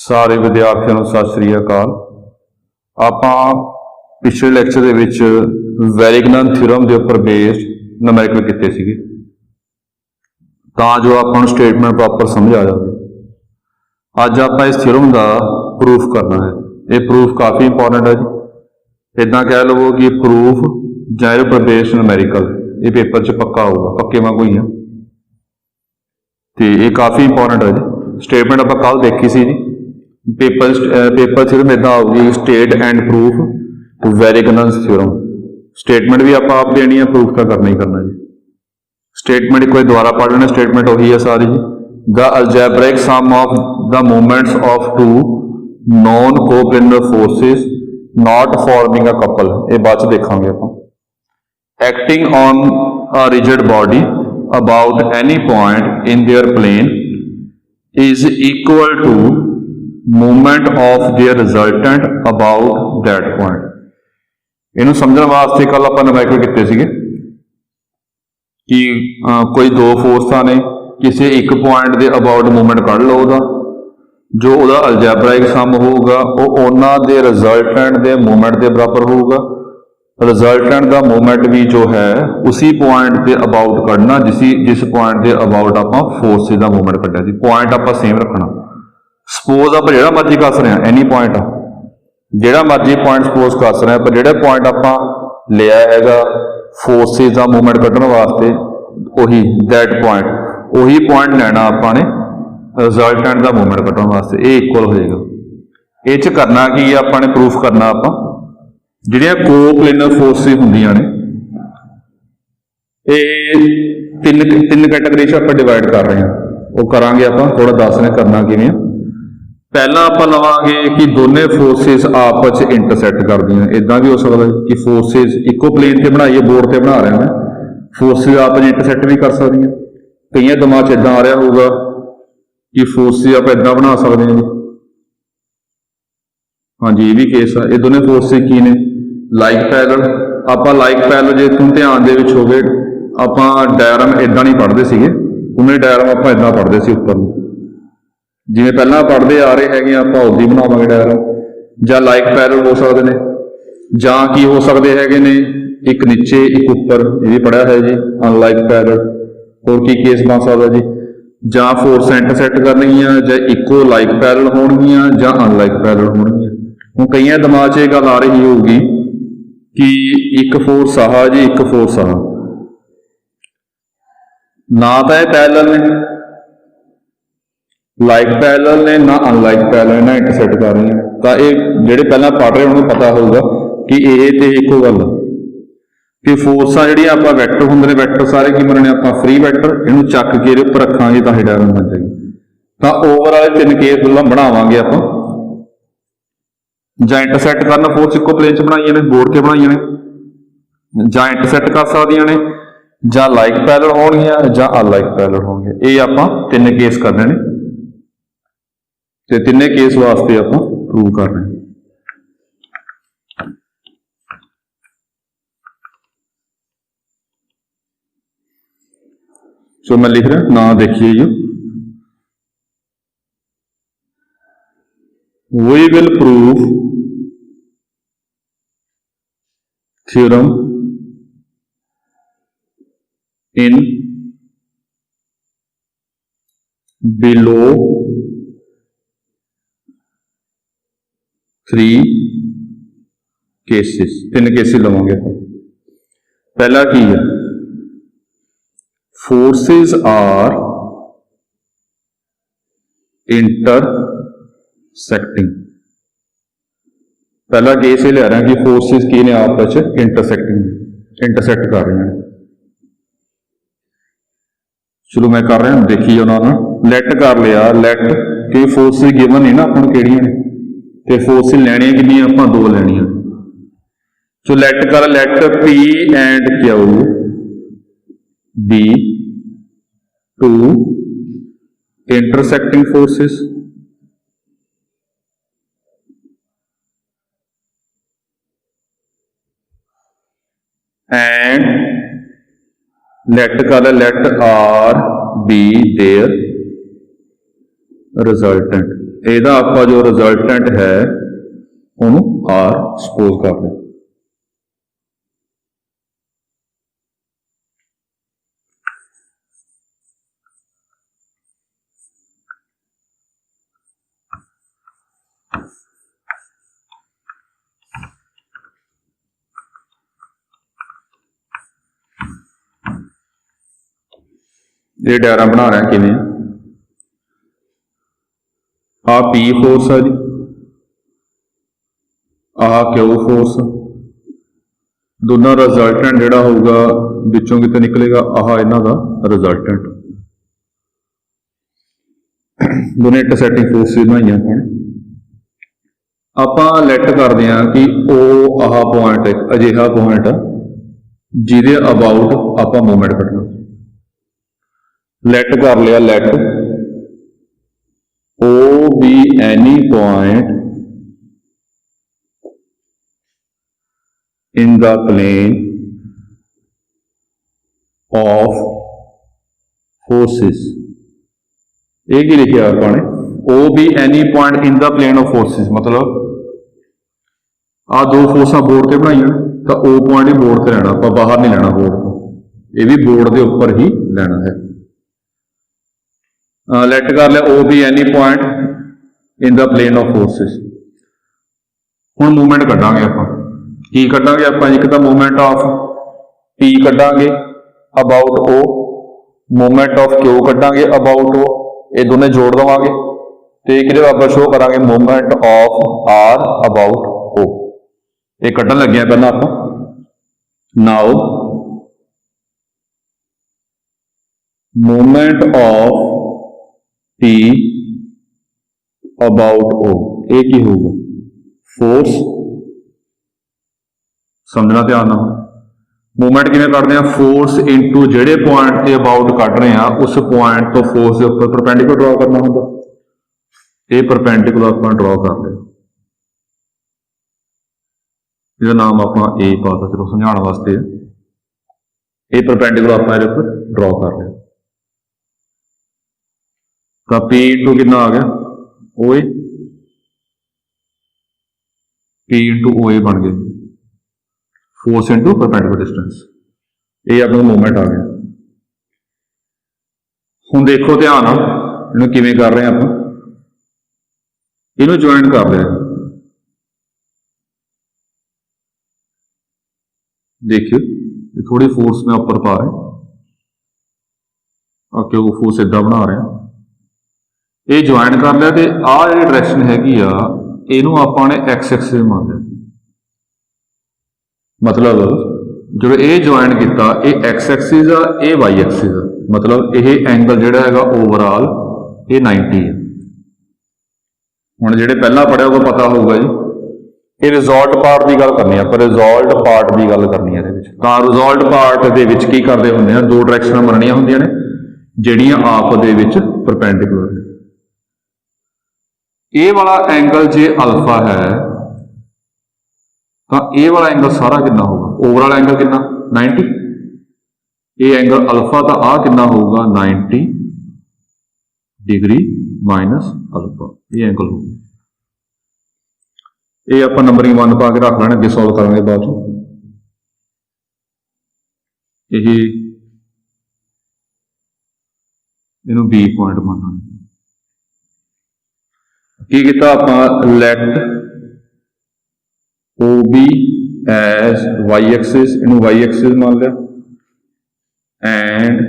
ਸਾਰੇ ਵਿਦਿਆਰਥੀਆਂ ਨੂੰ ਸਤਿ ਸ੍ਰੀ ਅਕਾਲ। ਆਪਾਂ ਪਿਛਲੇ ਲੈਕਚਰ ਦੇ ਵਿੱਚ ਵੈਰੀਗਨਨ ਥਿਊਰਮ ਦੇ ਉੱਪਰ ਬੇਸਡ ਨੂਮੈਰੀਕਲ ਕੀਤੇ ਸੀਗੇ ਤਾਂ ਜੋ ਆਪਾਂ ਨੂੰ ਸਟੇਟਮੈਂਟ ਪ੍ਰੋਪਰ ਸਮਝ ਆ ਜਾਵੇ। ਅੱਜ ਆਪਾਂ ਇਸ ਥਿਊਰਮ ਦਾ ਪ੍ਰੂਫ ਕਰਨਾ ਹੈ। ਇਹ ਪ੍ਰੂਫ ਕਾਫੀ ਇੰਪੋਰਟੈਂਟ ਹੈ ਜੀ। ਇੱਦਾਂ ਕਹਿ ਲਵੋ ਕਿ ਪ੍ਰੂਫ ਜਾਂ ਇਹਦੇ ਉੱਪਰ ਬੇਸਡ ਨੂਮੈਰੀਕਲ ਇਹ ਪੇਪਰ 'ਚ ਪੱਕਾ ਹੋਊਗਾ, ਪੱਕੇ ਵਾਂਗੂ ਹੀ ਆ ਤੇ ਇਹ ਕਾਫੀ ਇੰਪੋਰਟੈਂਟ ਹੈ ਜੀ। ਸਟੇਟਮੈਂਟ ਆਪਾਂ ਕੱਲ ਦੇਖੀ ਸੀ ਜੀ। पेपर थ्योरम इदा आऊगी state and proof Varignon theorem. Statement भी आप देनी है, प्रूफ का करना ही करना जी। स्टेटमेंट कोई दोबारा पढ़ लेना, स्टेटमेंट वही है सारी जी। The algebraic sum of the moments of two non coplanar forces not forming a couple, ये बाद देखेंगे आप। Acting on a rigid body about any point in their plane is equal to movement of their resultant about that point. इनू समझने वास्ते कल आप numerical किए सीगे कि कोई दो फोर्सा ने किसी एक पॉइंट के अबाउट मूवमेंट कढ़ लो, जो वह अलजैबराइक सम होगा वो उन्होंने दे रिजल्टेंट के मूवमेंट के बराबर होगा। रिजल्टेंट का मूवमेंट भी जो है उसी पॉइंट के अबाउट कढ़ना जिस पॉइंट के अबाउट आप फोर्स का मूवमेंट कढ़िया सी। पॉइंट आप सेम रखना। सपोज आप जो मर्जी कस रहे हैं एनी पॉइंट जो मर्जी पॉइंट सपोज कस रहे हैं, पर जो पॉइंट आप लिया है फोर्सिस का मूवमेंट कढ़ने वास्ते उही दैट पॉइंट उही पॉइंट लैना आपने रिजल्टेंट का मूवमेंट कढ़ने वास्ते, ये इक्वल हो जाएगा। ये करना की आपने प्रूफ करना आप जिहड़ियां कोप्लेनर फोर्सिस हुंदियां ने तीन कैटेगरी आप डिवाइड कर रहे हैं, वो करांगे आप थोड़ा दस ने करना किवें। पहला आप लवांगे कि दोने फोर्सिस आपस इंटरसैक्ट करदियां। इदां भी हो सकता है कि फोर्सिस इको प्लेन से बनाइए, बोर्ड से बना रहे हैं, फोर्सिस आपस इंटरसैक्ट भी कर सकती हैं। कई दिमाग च इदां आ रहा होगा कि फोर्सिस आप इदां बना सकते हैं जी। हाँ जी, ये भी केस है। ये दोनों फोर्सिस की ने लाइक पैरल। आप लाइक पैरल जो तुम ध्यान दे हो गए, आप डायग्राम इदां नहीं पढ़ते थे, उन्हें डायग्राम आप इदां पढ़ते थे उपर जिवें पहला पढ़ते आ रहे हैं, आप उदी बनावांगे डायग्राम। जां लाइक पैरल हो सकते हैं, जां की हो सकते हैं ने एक नीचे एक उपर, ये भी पढ़िया है जी अनलाइक पैरल। होर की केस बन सकता जी, जां फोर्स इंटरसैक्ट करनगियां, जां इको लाइक पैरल होणगियां, जां अनलाइक पैरल होणगियां। हुण कईयां दिमाग 'च ये गल आ रही होगी कि एक फोर्स आह जी, एक फोर्स आह, ना तो यह पैरल ने लाइक पैरल ने, ना अनलाइक पैरल ने इंटरसैक्ट कर रही हैं। तो ये जोड़े पहला पढ़ रहे उन्होंने पता होगा कि ये तो एको गल कि फोर्सा जिहड़ियां आपां वैक्टर हुंदे ने, वैक्टर सारे की मनने आपां फ्री वैक्टर, इहनूं चक के इहदे उपर रखांगे तां ही डायग्राम बन जाएगी। तो ओवरऑल तीन केस बनावांगे आपां। जां इंटरसैक्ट करना फोर्स इको प्लेन च बनाइए ने, बोर्ड के बनाइए ने, जां इंटरसैक्ट कर सकदियां ने, जां लाइक पैरल होणगियां, जां अनलाइक पैरल होणगे। ये आपां तीन केस करने ने ते तिन्ने केस वास्ते आप प्रूव कर रहे हैं। सो मैं लिख रहा ना, देखिए जी। We will prove theorem in below 3 cases. 3 cases लवांगे। पहला की है, फोर्सेस आर इंटरसेक्टिंग। पहला केस ये ले रहे हैं कि फोर्सेस की ने आपस इंटरसेक्ट कर रही हैं। चलो मैं कर रहा हूं, देखिए उन्होंने लैट कर लिया। लैट कि फोर्सेस गिवन नहीं ना अपन केड़ियां ने, तो फोर्स लैनियां कितनी आप दो लैनियां। सो लैट कर let P and Q be two intersecting forces and let कर let R be their resultant. ਇਹਦਾ ਆਪਾਂ जो रिजल्टेंट है ਉਹਨੂੰ R सपोज कर रहे। ये डायग्राम बना रहे हैं किवें आ P फोर्स है जी, आ Q फोर्स, दोनों रिजल्टेंट जिहड़ा होगा विचों किते निकलेगा आह इन्हां दा रिजल्टेंट। दोनों इंटरसेक्टिंग फोर्सिस बनाई आपां लैट करते हैं कि ओ आह पॉइंट एक अजिहा पॉइंट जिहदे अबाउट आपां मूवमेंट कढना। लेट कर लिया, let O be any point in the plane of forces. ये की लिखा आपने, O be any point in the plane of forces, मतलब आ दो फोर्सा बोर्ड से बनाई तो ओ पॉइंट ही बोर्ड से लेना, आप बाहर नहीं लेना बोर्ड को, ये भी बोर्ड के उपर ही लेना है। लेट कर लिया O be any point in the plane of forces. हुण मूवमेंट कढांगे आपां, की कढांगे आपां, एक तो मूवमेंट ऑफ पी कढांगे about O, movement of Q कढांगे अबाउट ओ, ये दोनों जोड़ देवांगे तो किहदे बराबर शो करांगे, movement of R about O. ये कढन लगे पहला आपां। Now movement of P about O, ये की होगा, फोर्स। समझना ध्यान ना, मूवमेंट किवें करते हैं, फोर्स इंटू जिहड़े पॉइंट से अबाउट कढ रहे हैं उस पॉइंट तो फोर्स के उपर परपेंडिकुलर ड्रॉ करना होंगे। ये परपेंडिकुलर आप ड्रॉ कर रहे, इसका नाम आप ए पाता, चलो समझाने वास्ते ये परपेंडिकुलर आप ड्रॉ कर रहे। तो P इंटू कितना आ गया, ओ ए, P इंटू ओ ए बन गया, फोर्स इंटू परपेंडिकुलर डिस्टेंस, ये अपना मूवमेंट आ गया। हुण देखो ध्यान नाल इहनूं किवें कर रहे हैं, आप इहनूं ज्वाइन कर रहे हैं। देखियो थोड़ी फोर्स में ऊपर पा रहे हैं, क्यों फोर्स इदा बना रहे हैं, ये ज्वाइन कर लिया तो आ जी डायरैक्शन हैगी आ, इनू आपने एक्स एक्सिस मान लिया, मतलब जो ये ज्वाइन किया ये एक्स एक्सिस आ, ये वाई एक्सिस आ, मतलब ये एंगल जिहड़ा हैगा ओवरऑल ये 90 है। हुण जिहड़े पहला पढ़िया वो पता होगा जी, ये रिजॉल्ट पार्ट की गल करनी है, पर रिजॉल्ट पार्ट की गल करनी है। रिजॉल्ट पार्ट के की करते होंगे, दो डायरैक्शन बननिया होंदियां ने जिहड़ियां आप दे विच परपेंडिकुलर। ये वाला एंगल जे अल्फा है तो ये वाला एंगल सारा कितना होगा, ओवरऑल एंगल कितना 90, ये एंगल अल्फा तो आ कितना होगा 90 डिग्री माइनस अल्फा, ये एंगल होगा। ये आप नंबरिंग 1 पा के रख लेना, अगे सॉल्व करेंगे बाद इनू बी पॉइंट मानना। की किया आप, let O B as Y axis, इनू वाई एक्सिस मान लिया, एंड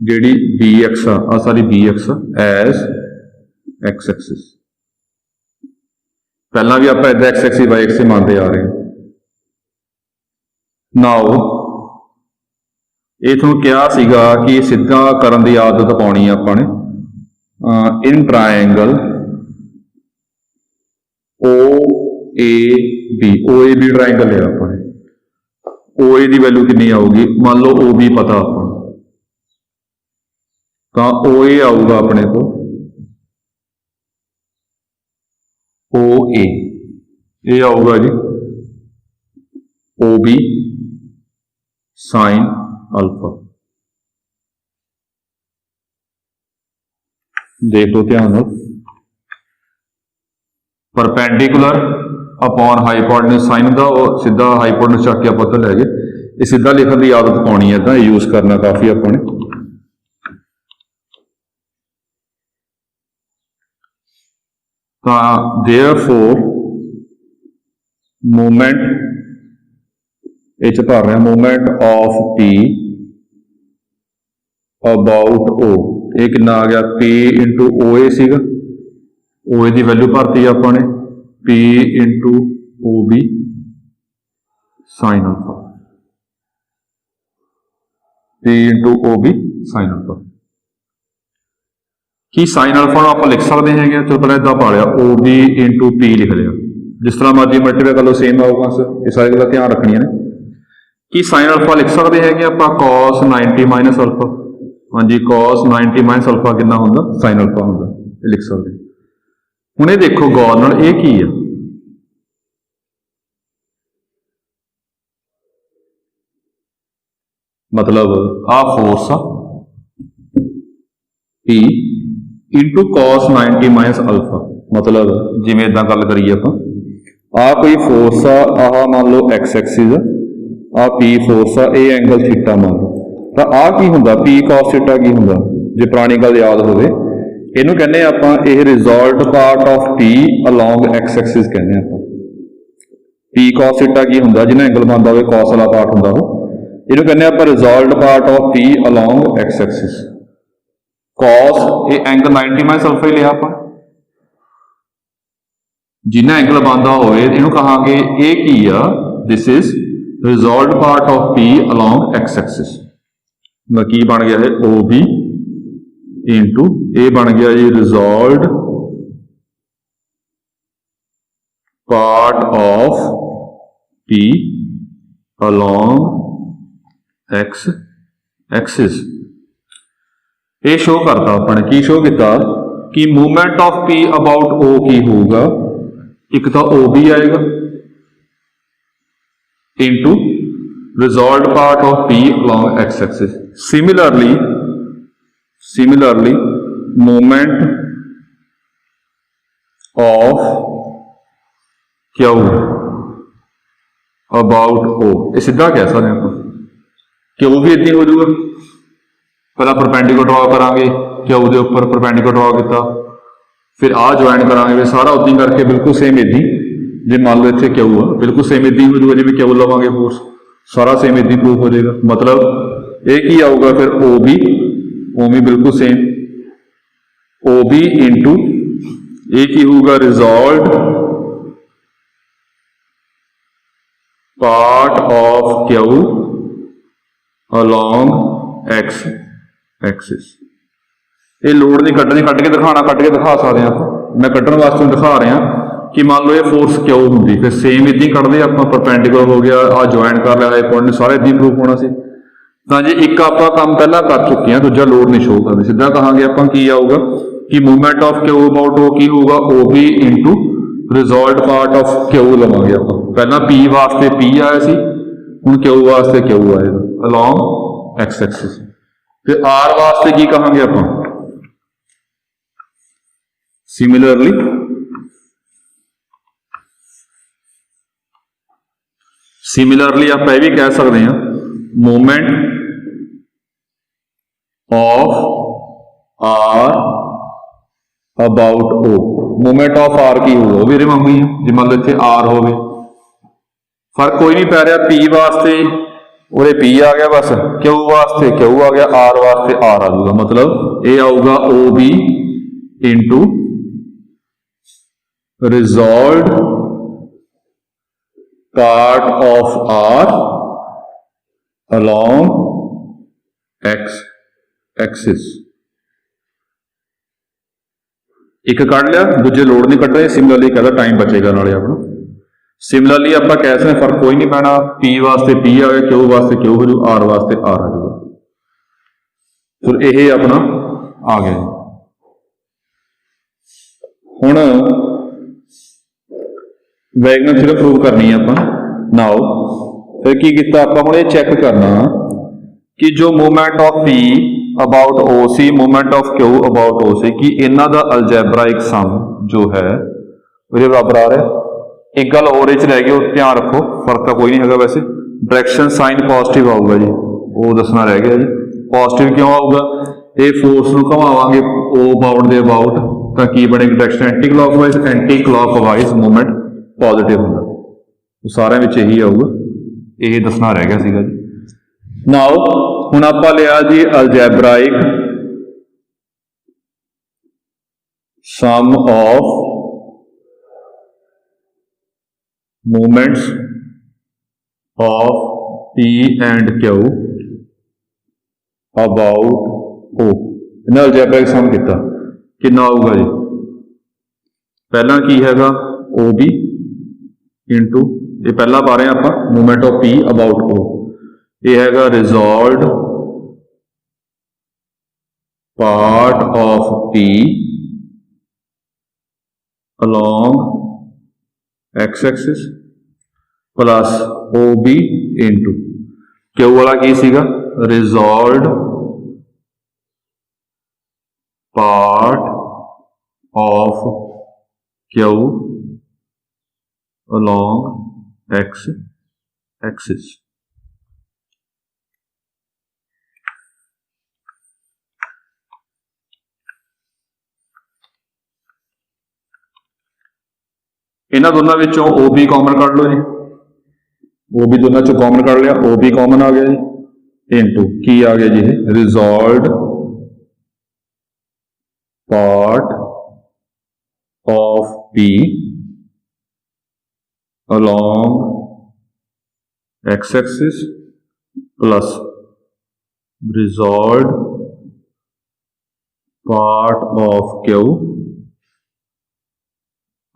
जी बी एक्स आ सारी B X as X axis. पहला भी आप इधर एक्स एक्सिस वाई एक्सिस मानते आ रहे हैं। नाउ इथों क्या सीगा कि सीधा करन दी आदत पाउणी आपां ने, in triangle O A B, O A B triangle है अपने, ओ ए की वैल्यू कितनी आऊगी, मान लो ओ बी पता अपन, तो ओ ए आऊगा अपने को ओ ए, ये आऊगा जी ओ बी साइन अल्फा। देख लो ध्यान नाल, परपेंडिकुलर अपॉन हाईपोटेन्यूज साइन ਹੁੰਦਾ ਉਹ ਸਿੱਧਾ ਹਾਈਪੋਟੈਨਸ ਚੱਕ ਕੇ ਆਪਾਂ ਉੱਧਰ ਲੈ ਗਏ। ਇਹ ਸਿੱਧਾ ਲਿਖਣ ਦੀ ਆਦਤ ਪਾਉਣੀ ਹੈ ਤਾਂ ਯੂਜ਼ ਕਰਨਾ ਕਾਫੀ ਆਪਾਂ ਨੇ। ਤਾਂ therefore ਮੂਵਮੈਂਟ ਇਹ ਚ ਭਰ ਰਿਹਾ movement of P about O ਇਹ ਕਿੰਨਾ ਆ ਗਿਆ P ਇੰਟੂ OA ਸੀਗਾ, OA ਦੀ ਵੈਲਿਊ ਭਰਤੀ ਆਪਾਂ ਨੇ P into OB sine alpha, P into OB sine alpha. ਕੀ ਸਾਈਨ ਅਲਫਾ ਨੂੰ ਆਪਾਂ ਲਿਖ ਸਕਦੇ ਹੈਗੇ ਚਲੋ ਪਹਿਲਾਂ ਇਦਾਂ ਪਾ ਲਿਆ OB ਇੰਟੂ P ਲਿਖ ਲਿਆ, ਜਿਸ ਤਰ੍ਹਾਂ ਮਰਜ਼ੀ ਮਲਟੀਪਲਾਈ ਕਰ ਲਓ ਸੇਮ ਆਊਗਾ ਆਂਸਰ। ਇਹ ਸਾਰੀ ਗੱਲਾਂ ਧਿਆਨ ਰੱਖਣੀਆਂ ਨੇ। ਕੀ ਸਾਈਨ ਅਲਫਾ ਲਿਖ ਸਕਦੇ ਹੈਗੇ ਆਪਾਂ cos 90 ਮਾਈਨਸ ਅਲਫਾ, ਹਾਂਜੀ cos 90 ਮਾਈਨਸ ਅਲਫਾ ਕਿੰਨਾ ਹੁੰਦਾ ਸਾਈਨ ਅਲਫਾ ਹੁੰਦਾ, ਇਹ ਲਿਖ ਸਕਦੇ। ਹੁਣ ਇਹ ਦੇਖੋ ਗੌਰ ਨਾਲ ਇਹ ਕੀ ਆ, ਮਤਲਬ ਆ ਫੋਰਸ ਆ P into cos 90 minus alpha, ਮਤਲਬ ਜਿਵੇਂ ਇਦਾਂ ਗੱਲ ਕਰੀਏ ਆਪਾਂ ਆ ਕੋਈ ਫੋਰਸ ਆ, ਆਹ ਮੰਨ ਲਓ x ਐਕਸਿਸ ਆ P ਫੋਰਸ ਆ, ਇਹ ਐਂਗਲ ਥੀਟਾ ਮੰਨ ਲਓ, ਤਾਂ ਆ ਕੀ ਹੁੰਦਾ P cos ਥੀਟਾ ਕੀ ਹੁੰਦਾ ਜੇ ਪੁਰਾਣੀ ਗੱਲ ਯਾਦ ਹੋਵੇ, ਇਹਨੂੰ ਕਹਿੰਦੇ ਆਪਾਂ ਇਹ result part of P along x Axis ਕਹਿੰਦੇ ਆਪਾਂ। P cos ਥੀਟਾ ਕੀ ਹੁੰਦਾ ਜਿਹਨਾਂ ਐਂਗਲ ਬਣਦਾ ਹੋਵੇ cos ਵਾਲਾ ਪਾਰਟ ਹੁੰਦਾ ਉਹ, ਇਹਨੂੰ ਕਹਿੰਦੇ ਆਪਾਂ result part of P along x Axis. cos ਇਹ ਐਂਗਲ 90 ਮਾਈਨਸ ਅਲਫਾ ਹੀ ਲਿਆ ਆਪਾਂ, ਜਿੰਨਾ ਐਂਗਲ ਬਣਦਾ ਹੋਵੇ ਇਹਨੂੰ ਕਹਾਂਗੇ ਇਹ ਕੀ ਆ, this is resolved part of P along x axis. ਕੀ ਬਣ ਗਿਆ ਹੈ OB ਇੰਟੂ ਇਹ ਬਣ ਗਿਆ ਜੀ resolved part of P along x axis. ਇਹ ਸ਼ੋ ਕਰਤਾ ਆਪਾਂ ਨੇ, ਕੀ ਸ਼ੋ ਕੀਤਾ ਕਿ movement of P about O ਕੀ ਹੋਊਗਾ, ਇੱਕ ਤਾਂ OB ਆਏਗਾ into resolved part of P along x axis. Similarly moment of Q about O ਇਹ ਸਿੱਧਾ ਕਹਿ ਸਕਦੇ ਆਪਾਂ, Q ਵੀ ਇਦਾਂ ਹੋ ਜਾਊਗਾ, ਪਹਿਲਾਂ ਪਰਪੈਂਡੀਕੂਲਰ ਡਰਾ ਕਰਾਂਗੇ Q ਦੇ ਉੱਪਰ ਪਰਪੈਂਡੀਕੂਲਰ ਡਰਾ ਕੀਤਾ, ਫਿਰ ਆ ਜੁਆਇਨ ਕਰਾਂਗੇ ਵੀ ਸਾਰਾ ਉਦਾਂ ਹੀ ਕਰਕੇ ਬਿਲਕੁਲ ਸੇਮ ਇਦਾਂ ਜੇ ਮੰਨ ਲਓ ਇੱਥੇ Q ਆ ਬਿਲਕੁਲ ਸੇਮ ਇਦਾਂ ਹੀ ਹੋ ਜਾਊਗਾ ਜਿਵੇਂ Q ਲਵਾਂਗੇ ਫੋਰਸ, ਸਾਰਾ ਸੇਮ ਇਦਾਂ ਪ੍ਰੂਫ ਹੋ ਜਾਏਗਾ। ਮਤਲਬ ਇਹ ਕੀ ਆਊਗਾ ਫਿਰ OB ਵੀ ਬਿਲਕੁਲ ਸੇਮ OB ਇੰਟੂ ਇਹ ਕੀ ਹੋਊਗਾ resolved part of Q along x axis. ਇਹ ਲੋਡ ਨਹੀਂ ਕੱਢਣੀ, ਕੱਢ ਕੇ ਦਿਖਾਉਣਾ, ਕੱਢ ਕੇ ਦਿਖਾ ਸਕਦੇ ਆਪਾਂ, ਮੈਂ ਕੱਢਣ ਵਾਸਤੇ ਦਿਖਾ ਰਿਹਾ ਕਿ ਮੰਨ ਲਓ ਇਹ ਫੋਰਸ Q ਹੁੰਦੀ, ਫਿਰ ਸੇਮ ਇਦਾਂ ਹੀ ਕੱਢਦੇ ਆਪਾਂ, ਪਰਪੈਂਡੀਕੂਲਰ ਹੋ ਗਿਆ ਆ ਜੁਆਇਨ ਕਰ ਲਿਆ ਇਹ ਪੁਆਇੰਟ ਸਾਰੇ ਇਦਾਂ ਪ੍ਰੂਫ ਹੋਣਾ ਸੀ। ਤਾਂ ਜੇ ਇੱਕ ਆਪਾਂ ਕੰਮ ਪਹਿਲਾਂ ਕਰ ਚੁੱਕੇ ਹਾਂ ਦੂਜਾ ਲੋਡ ਨਹੀਂ ਸ਼ੋ ਕਰਦੇ, ਸਿੱਧਾ ਕਹਾਂਗੇ ਆਪਾਂ ਕੀ ਆਊਗਾ ਕਿ movement of Q about O ਕੀ ਹੋਊਗਾ OB into resolved part of Q ਲਵਾਂਗੇ ਆਪਾਂ, ਪਹਿਲਾਂ P ਵਾਸਤੇ P ਆਇਆ ਸੀ ਹੁਣ Q ਵਾਸਤੇ Q ਆਏਗਾ ਅਲੋਂਗ x ਐਕਸਿਸ। ਤੇ R ਵਾਸਤੇ ਕੀ ਕਹਾਂਗੇ ਆਪਾਂ ਸਿਮਿਲਰਲੀ ਆਪਾਂ ਇਹ ਵੀ ਕਹਿ ਸਕਦੇ ਹਾਂ movement of R about O। Movement of R ਕੀ ਹੋਊਗਾ ਉਹ ਵੀ ਰਿਮੰਬਰ ਹੈ, ਜੇ ਮੰਨ ਲਓ ਇੱਥੇ R ਹੋਵੇ ਫਰਕ ਕੋਈ ਨਹੀਂ ਪੈ ਰਿਹਾ, P ਵਾਸਤੇ ਉਹਦੇ P ਆ ਗਿਆ ਬਸ, Q ਵਾਸਤੇ Q ਆ ਗਿਆ, R ਵਾਸਤੇ R ਆ ਜਾਊਗਾ, ਮਤਲਬ ਇਹ ਆਊਗਾ OB into resolved part of R along x axis। ਇੱਕ ਕੱਢ ਲਿਆ, ਦੂਜੇ ਲੋਡ ਨਹੀਂ ਕੱਢ ਰਹੇ, ਸਿਮਿਲਰਲੀ ਕਹਿੰਦਾ ਟਾਈਮ ਬਚੇਗਾ ਨਾਲੇ ਆਪਣਾ। ਸਿਮਿਲਰਲੀ ਆਪਾਂ ਕਹਿ ਸਕਦੇ ਫਰਕ ਕੋਈ ਨਹੀਂ ਪੈਣਾ, P ਵਾਸਤੇ P ਆ ਗਿਆ, Q ਵਾਸਤੇ Q ਹੋ ਜਾਊ, R ਵਾਸਤੇ R ਆ ਜਾਊਗਾ। ਫਿਰ ਇਹ ਆਪਣਾ ਆ ਗਿਆ। ਹੁਣ ਵੈਗਨਰ ਥਿਊਰਮ ਪ੍ਰੂਵ ਕਰਨੀ ਹੈ ਆਪਾਂ ਨਾਓ। ਫਿਰ ਕੀ ਕੀਤਾ ਆਪਾਂ ਹੁਣ ਇਹ ਚੈੱਕ ਕਰਨਾ ਕਿ ਜੋ movement of P about O C, movement of Q about O ਸੀ, ਕਿ ਇਹਨਾਂ ਦਾ ਅਲਜੈਬਰਾਇਕ ਸਮ ਜੋ ਹੈ ਉਹਦੇ ਬਰਾਬਰ ਆ ਰਿਹਾ। एक गल और रह गई, ध्यान रखो, फर्क तो कोई नहीं है वैसे, डायरैक्शन साइन पॉजिटिव आऊगा जी, वो दसना रह गया जी। पॉजिटिव क्यों आऊगा, ये फोर्स को घुमावांगे ओ बाउंड के अबाउट तो की बनेगी direction anti clockwise movement positive होगा, सारे में यही आऊगा, ये दसना रह गया सीगा जी। नाउ हुण आपां लिया जी अलजैब्राइक sum of movements of P and Q about O। इन्हें अलजैब्रिक सम किया कितना आऊगा जी, पहला की हैगा OB इंटू ये पहला पा रहे हैं आप movement of P about O, ये हैगा resolve part of P along x axis plus OB into Q वाला की सीगा resolve part of Q along x axis. इन्होंने दोनों विचों OB कॉमन कर लो जी, OB दोनों चो कॉमन कर लिया, OB कॉमन आ गया जी इंटू की आ गया जी resolved part of P along x axis plus resolved part of Q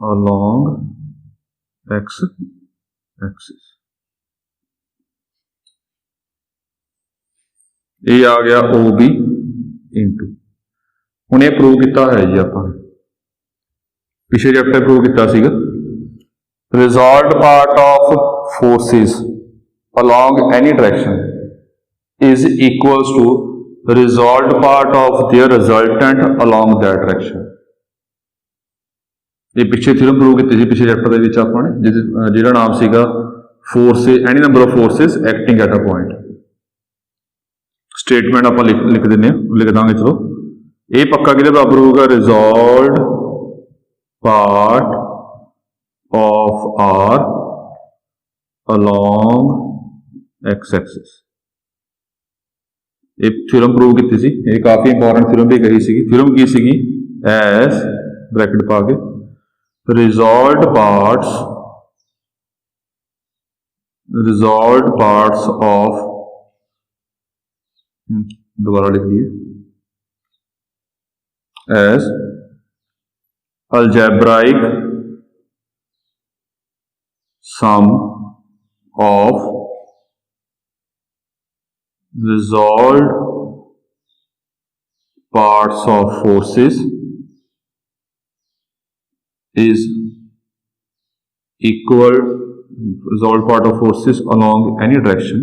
along x axis। ये आ गया OB इंटू, हुण ये प्रूव किया है जी आपां पिछले चैप्टर प्रूव किया सीगा, resolve part of forces along any direction is equals to resolved part of their resultant along that direction। ये पिछले थ्योरम प्रूव की थी पिछले चैप्टर के आपने जिहदा नाम सीगा force any number of forces acting at a point. Statement आप लिख दें, लिख देंगे, चलो ये पक्का कि बराबर होगा resolve part of R along x axis. ये थ्योरम प्रूव की थी, ये काफी इंपॉर्टेंट थ्योरम भी कही सी। थ्योरम की सी एस ब्रैकेट पा के resolved parts of दोबारा लिख दिए as algebraic sum of resolved parts of forces is equal resolved part of forces along any direction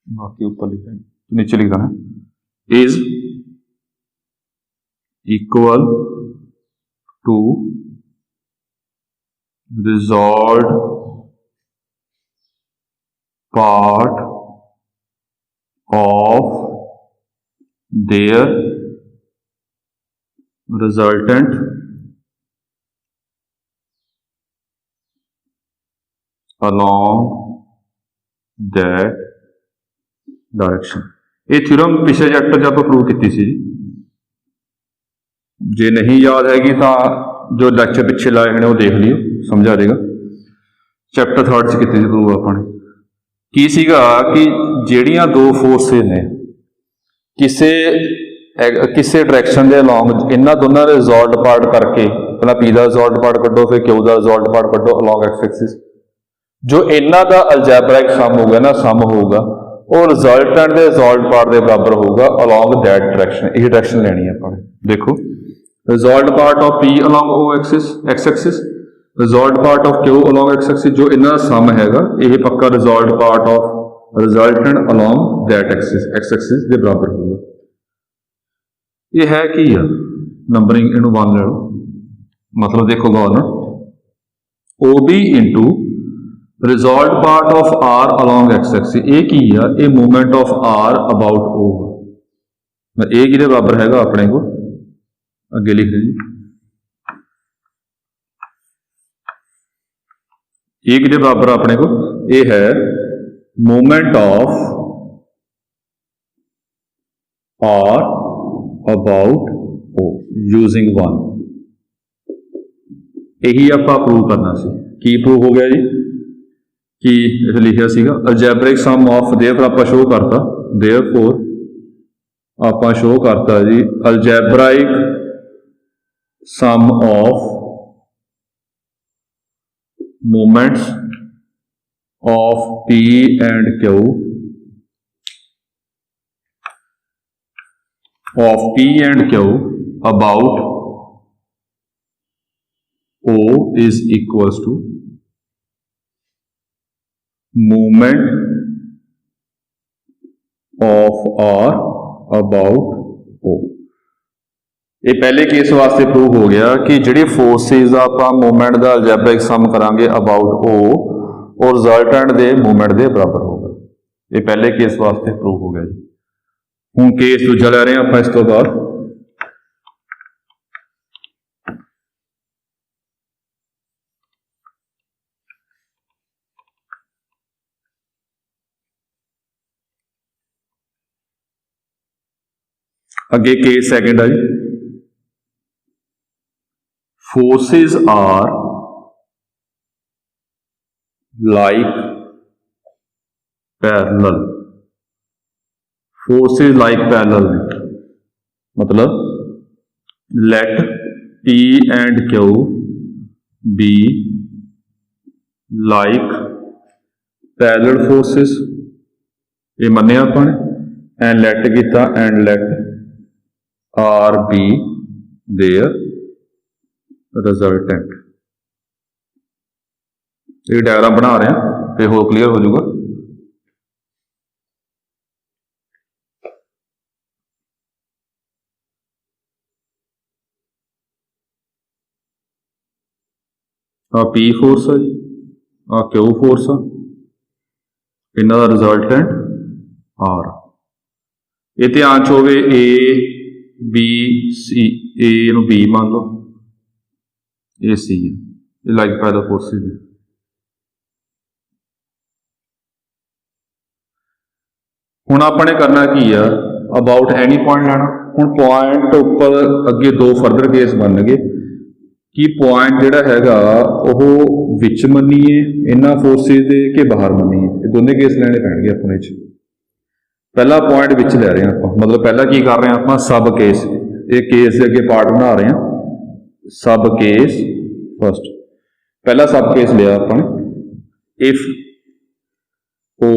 बाकी ऊपर लिखा है नीचे लिखा है is equal to resolved part of their resultant along that direction। ये थ्योरम पिछले चैप्टर च आप प्रूव की सी, जे नहीं याद हैगी तो जो लैक्चर पिछले लाए हैं वो देख लियो, समझ आ जाएगा। चैप्टर 3 च की प्रूव आपने की सीगा कि ਜਿਹੜੀਆਂ दो फोर्सेस ने किसी डायरैक्शन के अलॉन्ग इन्होंने दोनों का रिजॉल्ट पार्ट करके पहला P का रिजॉल्ट पार्ट कड्डो फिर Q का रिजॉल्ट पार्ट कड्डो अलॉन्ग एक्स एक्सिस, जो इन्हों का अलजैब्रिक सम होगा ना सम होगा वो रिजल्टेंट के रिजॉल्ट पार्ट के बराबर होगा अलॉन्ग दैट डायरैक्शन। यही डायरैक्शन लेनी है अपने। देखो result part of P along O axis x axis, result part of Q along x axis, जो इन्हों का सम हैगा यह पक्का result part of resultant along that Axis x Axis ਦੇ ਬਰਾਬਰ ਹੋਊਗਾ। ਇਹ ਹੈ ਕੀ ਆ ਨੰਬਰਿੰਗ, ਇਹਨੂੰ 1 ਲੈ ਲਓ। ਮਤਲਬ ਦੇਖੋ ਗੌਰ ਨਾਲ, OB into resolved part of R along x axis, ਇਹ ਕੀ ਆ, ਇਹ movement of R about O। ਇਹ ਕਿਹਦੇ ਬਰਾਬਰ ਹੈਗਾ ਆਪਣੇ ਕੋਲ, ਅੱਗੇ ਲਿਖ ਦਿਓ ਜੀ, ਇਹ ਕਿਹਦੇ ਬਰਾਬਰ ਆਪਣੇ ਕੋਲ, ਇਹ ਹੈ movement of R about O using 1। ਇਹੀ ਆਪਾਂ ਪ੍ਰੂਵ ਕਰਨਾ ਸੀ। ਕੀ ਪ੍ਰੂਵ ਹੋ ਗਿਆ ਜੀ, ਕੀ ਇਹ ਲਿਖਿਆ ਸੀਗਾ ਅਲਜੈਬਰਿਕ ਸਮ ਆਫ, ਦੇਅਰਫੋਰ ਆਪਾਂ ਸ਼ੋਅ ਕਰਤਾ, ਦੇਅਰਫੋਰ ਆਪਾਂ ਸ਼ੋਅ ਕਰਤਾ ਜੀ ਅਲਜੈਬਰਾਇਕ some of moments of P and Q about O is equals to movement of R about O। ਇਹ ਪਹਿਲੇ ਕੇਸ ਵਾਸਤੇ ਪ੍ਰੂਵ ਹੋ ਗਿਆ ਕਿ ਜਿਹੜੇ ਫੋਰਸਿਸ ਦਾ ਆਪਾਂ ਮੂਵਮੈਂਟ ਦਾ ਅਲਜੈਬਰਿਕ ਸਮ ਕਰਾਂਗੇ ਅਬਾਊਟ O, ਉਹ ਰਿਜ਼ਲਟੈਂਟ ਦੇ ਮੂਵਮੈਂਟ ਦੇ ਬਰਾਬਰ ਹੋਗਾ। ਇਹ ਪਹਿਲੇ ਕੇਸ ਵਾਸਤੇ ਪ੍ਰੂਵ ਹੋ ਗਿਆ ਜੀ। ਹੁਣ ਕੇਸ ਦੂਜਾ ਲੈ ਰਹੇ ਹਾਂ ਆਪਾਂ ਇਸ ਤੋਂ ਬਾਅਦ। ਅੱਗੇ ਕੇਸ ਸੈਕਿੰਡ ਆ ਜੀ, forces are like parallel, forces like parallel ने मतलब let P and Q be like parallel forces, ये मन्ने अपन and let किता and let R be their resultant. ये डायग्राम बना रहे हैं फिर हो क्लियर हो जाएगा। आ P फोर्स है जी, आ Q फोर्स है, इन्हां दा रिजल्टेंट R। ये ध्यान च होवे A B C, A नूं B मान लो, ये सी है, ये लाइक पैरल फोर्सेस है। हुण आपने करना की है, अबाउट एनी पॉइंट लेना। हुण पॉइंट उपर अगे दो फर्दर केस बन गए कि पॉइंट जिहड़ा हैगा ओह विच मन्नीए इन्हां फोर्सेस दे कि बाहर मन्नीए, ये दोने केस लेने पैणगे अपने च। पहला पॉइंट विच ले रहे हैं आप, मतलब पहला की कर रहे हैं आप सब केस, ये केस के अगे पार्ट बना रहे हैं सब केस फर्स्ट। पहला सब केस लिया अपन, if O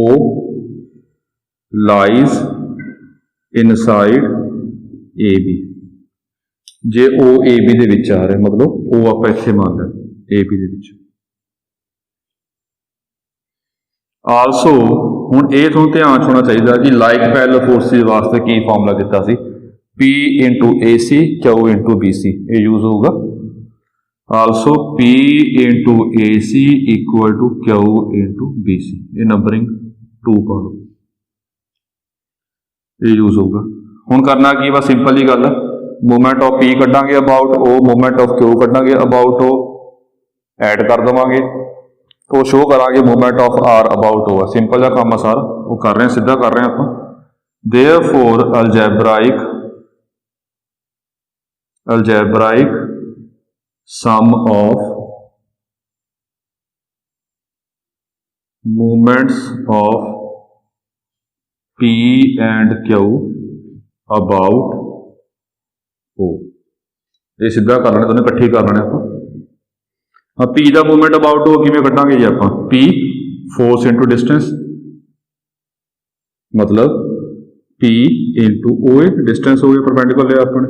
lies inside AB, जे O AB दे विच आ रहा, मतलब O आप इत्थे मान लें AB दे विच। आलसो हुण ये तुहानूं ध्यान होना चाहिए कि लाइक पैरल फोर्सिस वास्ते की फॉर्मूला दिता सी, P into AC Q into BC, ये यूज होगा। Also P into AC equal to Q into BC, ये नंबरिंग 2 पा लो, ये यूज होगा। हुण करना की बस सिंपल ही गल, मूवमेंट ऑफ P कड्डांगे about O, movement of Q कड्डांगे अबाउट O, ऐड कर देवांगे तो शो करांगे movement of R about O। Simple जा काम है सारा, वो कर रहे हैं, सीधा कर रहे हैं आप। Therefore algebraic sum of movements of P and Q about O, ये सीधा कर लेने, दोनों इकट्ठी कर लेने आप। हाँ, P का मूवमेंट अबाउट O किवें कड्डांगे जी आप, P फोर्स इंटू डिस्टेंस, मतलब P इंटू OA, डिस्टेंस हो गया परपेंडिकुलर लिया आपने,